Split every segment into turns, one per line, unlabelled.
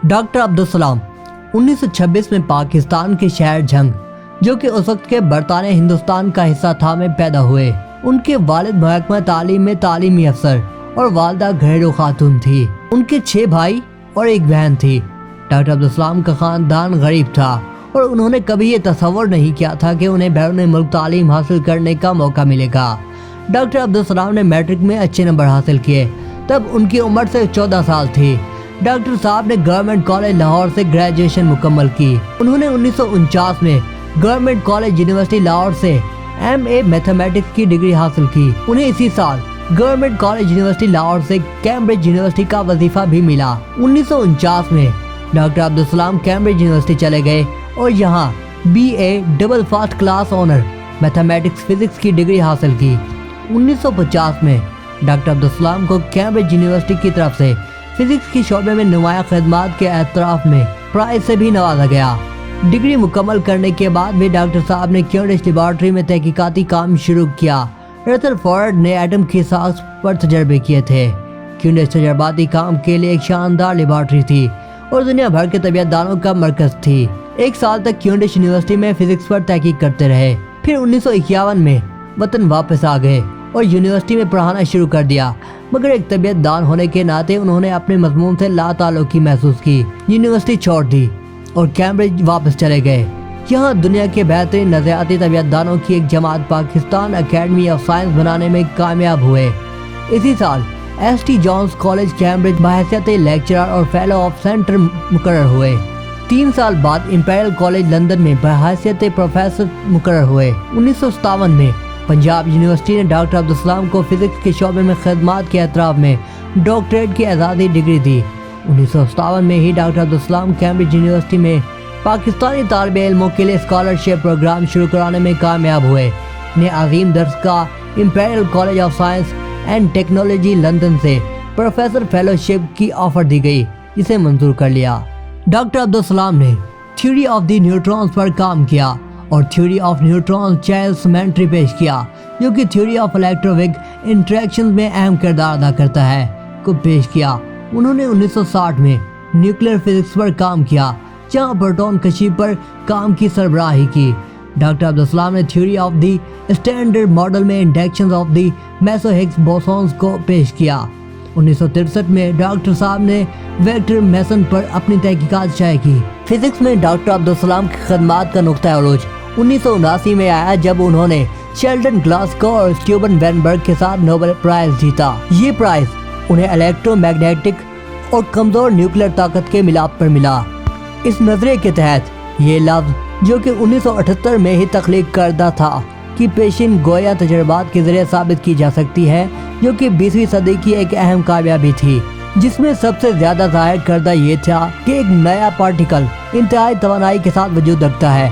Doctor Abdul Salam 1926 میں پاکستان کے شہر جھنگ، جو کہ اس وقت کے برطانیہ ہندوستان کا حصہ تھا، میں پیدا ہوئے۔ ان کے والد محکمہ تعلیم میں تعلیمی افسر اور والدہ گھریلو خاتون تھی۔ ان کے 6 بھائی اور 1 بہن تھی۔ ڈاکٹر عبدالسلام کا خاندان غریب تھا اور انہوں نے کبھی یہ تصور نہیں کیا تھا کہ انہیں بیرون ملک تعلیم حاصل کرنے کا موقع ملے گا۔ ڈاکٹر عبدالسلام نے میٹرک میں اچھے نمبر حاصل کیے، تب ان کی عمر سے 14 سال تھی۔ ڈاکٹر صاحب نے گورنمنٹ کالج لاہور سے گریجویشن مکمل کی۔ انہوں نے 1949 میں گورنمنٹ کالج یونیورسٹی لاہور سے MA میتھمیٹکس کی ڈگری حاصل کی۔ انہیں اسی سال گورنمنٹ کالج یونیورسٹی لاہور سے کیمبرج یونیورسٹی کا وظیفہ بھی ملا۔ 1949 میں ڈاکٹر عبدالسلام کیمبرج یونیورسٹی چلے گئے اور یہاں BA double first class owner mathematics physics کی ڈگری حاصل کی۔ 1950 میں ڈاکٹر عبدالسلام کو کیمبرج یونیورسٹی کی طرف سے فزکس کی شعبے میں نمایاں خدمات کے اعتراف میں پرائز سے بھی نوازا گیا۔ ڈگری مکمل کرنے کے بعد بھی ڈاکٹر صاحب نے کیونڈش لیبارٹری میں تحقیقاتی کام شروع کیا۔ رتھرفورڈ نے ایٹم کی ساخت پر تجربے کیے تھے۔ کیونڈش تجرباتی کام کے لیے ایک شاندار لیبارٹری تھی اور دنیا بھر کے طبیعت دانوں کا مرکز تھی۔ 1 سال تک کیونڈش یونیورسٹی میں فزکس پر تحقیق کرتے رہے، پھر 1951 میں وطن واپس آ گئے اور یونیورسٹی میں پڑھانا شروع کر دیا، مگر ایک طبیعت دان ہونے کے ناطے انہوں نے اپنے مضمون سے لا تعلقی محسوس کی، یونیورسٹی چھوڑ دی اور کیمبرج واپس چلے گئے۔ یہاں دنیا کے بہترین نظریاتی طبیعت دانوں کی ایک جماعت پاکستان اکیڈمی آف سائنس بنانے میں کامیاب ہوئے۔ اسی سال ST جونز کالج کیمبرج بحیثیت لیکچرر اور فیلو آف سینٹر مقرر ہوئے۔ 3 سال بعد امپیریل کالج لندن میں بحیثیت پروفیسر مقرر ہوئے۔ 1957 میں پنجاب یونیورسٹی نے ڈاکٹر عبدالسلام کو فزکس کے شعبے میں خدمات کے اعتراف میں ڈاکٹریٹ کی اعزازی ڈگری دی۔ 1957 میں ہی ڈاکٹر عبدالسلام کیمبرج یونیورسٹی میں پاکستانی طالب علموں کے لیے اسکالرشپ پروگرام شروع کرانے میں کامیاب ہوئے۔ انہیں عظیم درس کا Imperial college of science and technology London سے پروفیسر فیلوشپ کی آفر دی گئی، جسے منظور کر لیا۔ ڈاکٹر عبدالسلام نے تھیوری آف دی نیوٹرونز پر کام کیا اور تھیوری آف نیوٹرون چیلسمنٹری پیش کیا، جو کہ تھیوری آف الیکٹروویگ انٹریکشنز میں اہم کردار ادا کرتا ہے، کو پیش کیا۔ انہوں نے 1960 میں نیوکلیئر فزکس پر کام کیا، جہاں پروٹون کشی پر کام کی سربراہی کی۔ ڈاکٹر عبدالسلام نے theory of the standard model میں انڈکشنز آف دی میسو ہگس بوسونز کو پیش کیا۔ 1963 میں ڈاکٹر صاحب نے ویکٹر میسن پر اپنی تحقیقات شائع کی۔ فزکس میں ڈاکٹر عبدالسلام کی خدمات کا نقطہ عروج 1979 میں آیا، جب انہوں نے شیلڈن گلاسکو اور اسٹیوبن وینبرگ کے ساتھ نوبل پرائز جیتا۔ یہ پرائز انہیں الیکٹرو میگنیٹک اور کمزور نیوکلیئر طاقت کے ملاپ پر ملا۔ اس نظریے کے تحت یہ لفظ، جو کہ 1978 میں ہی تخلیق کردہ تھا، کی پیشین گویا تجربات کے ذریعے ثابت کی جا سکتی ہے، جو کہ 20ویں صدی کی ایک اہم کامیابی تھی، جس میں سب سے زیادہ ظاہر کردہ یہ تھا کہ ایک نیا پارٹیکل انتہائی توانائی کے ساتھ وجود رکھتا ہے۔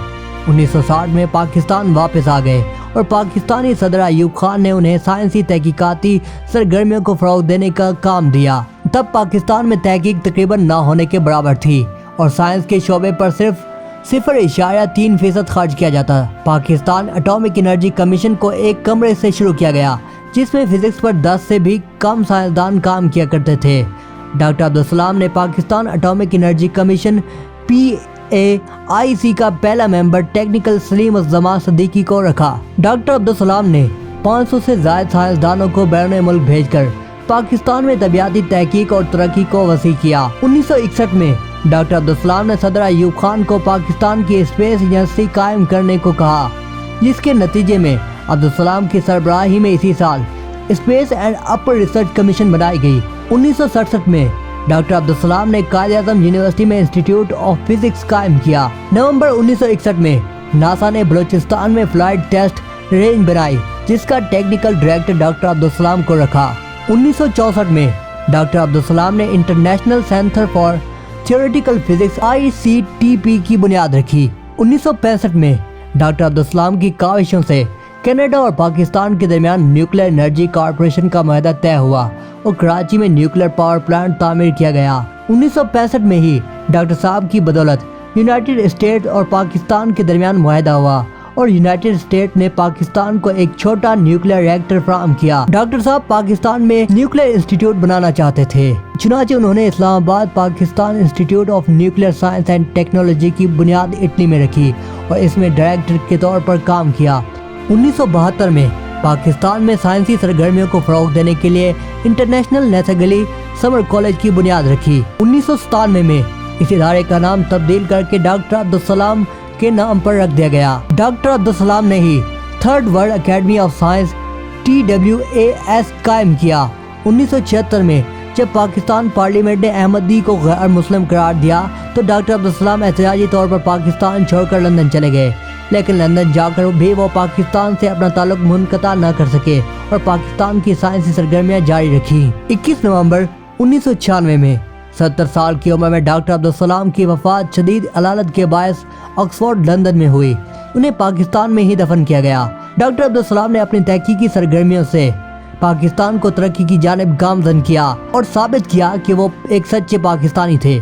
1960 میں پاکستان واپس آ گئے اور پاکستانی صدر ایوب خان نے انہیں سائنسی تحقیقاتی سرگرمیوں کو فروغ دینے کا کام دیا۔ تب پاکستان میں تحقیق تقریباً نہ ہونے کے برابر تھی اور سائنس کے شعبے پر صرف 0.3% خرچ کیا جاتا۔ پاکستان اٹامک انرجی کمیشن کو ایک کمرے سے شروع کیا گیا، جس میں فزکس پر 10 سے بھی کم سائنسدان کام کیا کرتے تھے۔ ڈاکٹر عبدالسلام نے Pakistan atomic energy commission PAIC کا پہلا ممبر ٹیکنیکل سلیم الزمان صدیقی کو رکھا۔ ڈاکٹر عبدالسلام نے 500 سے زائد سائنسدانوں کو بیرون ملک بھیج کر پاکستان میں طبیعیاتی تحقیق اور ترقی کو وسیع کیا۔ 1961 میں ڈاکٹر عبدالسلام نے صدر ایوب خان کو پاکستان کی اسپیس ایجنسی قائم کرنے کو کہا، جس کے نتیجے میں عبدالسلام کی سربراہی میں اسی سال space and upper research commission بنائی گئی۔ 1967 میں ڈاکٹر عبدالسلام نے قائد اعظم یونیورسٹی میں انسٹیٹیوٹ آف فزکس قائم کیا۔ نومبر 1961 میں ناسا نے بلوچستان میں فلائٹ ٹیسٹ رینج بنائی، جس کا ٹیکنیکل ڈائریکٹر ڈاکٹر عبدالسلام کو رکھا۔ 1964 میں ڈاکٹر عبدالسلام نے international centre for theoretical physics ICTP کی بنیاد رکھی۔ 1965 میں ڈاکٹر عبدالسلام کی کاوشوں سے کینیڈا اور پاکستان کے درمیان نیوکلیئر انرجی کارپوریشن کا معاہدہ طے ہوا اور کراچی میں نیوکلیئر پاور پلانٹ تعمیر کیا گیا۔ 1965 میں ہی ڈاکٹر صاحب کی بدولت یونائٹڈ اسٹیٹس اور پاکستان کے درمیان معاہدہ ہوا اور یونائٹڈ اسٹیٹ نے پاکستان کو ایک چھوٹا نیوکلیئر ریئیکٹر فراہم کیا۔ ڈاکٹر صاحب پاکستان میں نیوکلیئر انسٹیٹیوٹ بنانا چاہتے تھے، چنانچہ انہوں نے اسلام آباد Pakistan institute of nuclear science and technology کی بنیاد اٹلی میں رکھی اور اس میں ڈائریکٹر کے طور پر کام کیا۔ 1972 میں پاکستان میں سائنسی سرگرمیوں کو فروغ دینے کے لیے انٹرنیشنل نیساگلی سمر کالج کی بنیاد رکھی۔ 1997 میں اس ادارے کا نام تبدیل کر کے ڈاکٹر عبدالسلام کے نام پر رکھ دیا گیا۔ ڈاکٹر عبدالسلام نے ہی third world academy of science TWAS قائم کیا۔ 1976 میں جب پاکستان پارلیمنٹ نے احمدی کو غیر مسلم قرار دیا تو ڈاکٹر عبدالسلام احتجاجی طور پر پاکستان چھوڑ کر لندن چلے گئے، لیکن لندن جا کر بھی وہ پاکستان سے اپنا تعلق منقطع نہ کر سکے اور پاکستان کی سائنسی سرگرمیاں جاری رکھی۔ 21 نومبر 1996 میں 70 سال کی عمر میں ڈاکٹر عبدالسلام کی وفات شدید علالت کے باعث آکسفورڈ لندن میں ہوئی۔ انہیں پاکستان میں ہی دفن کیا گیا۔ ڈاکٹر عبدالسلام نے اپنی تحقیقی سرگرمیوں سے پاکستان کو ترقی کی جانب گامزن کیا اور ثابت کیا کہ وہ ایک سچے پاکستانی تھے۔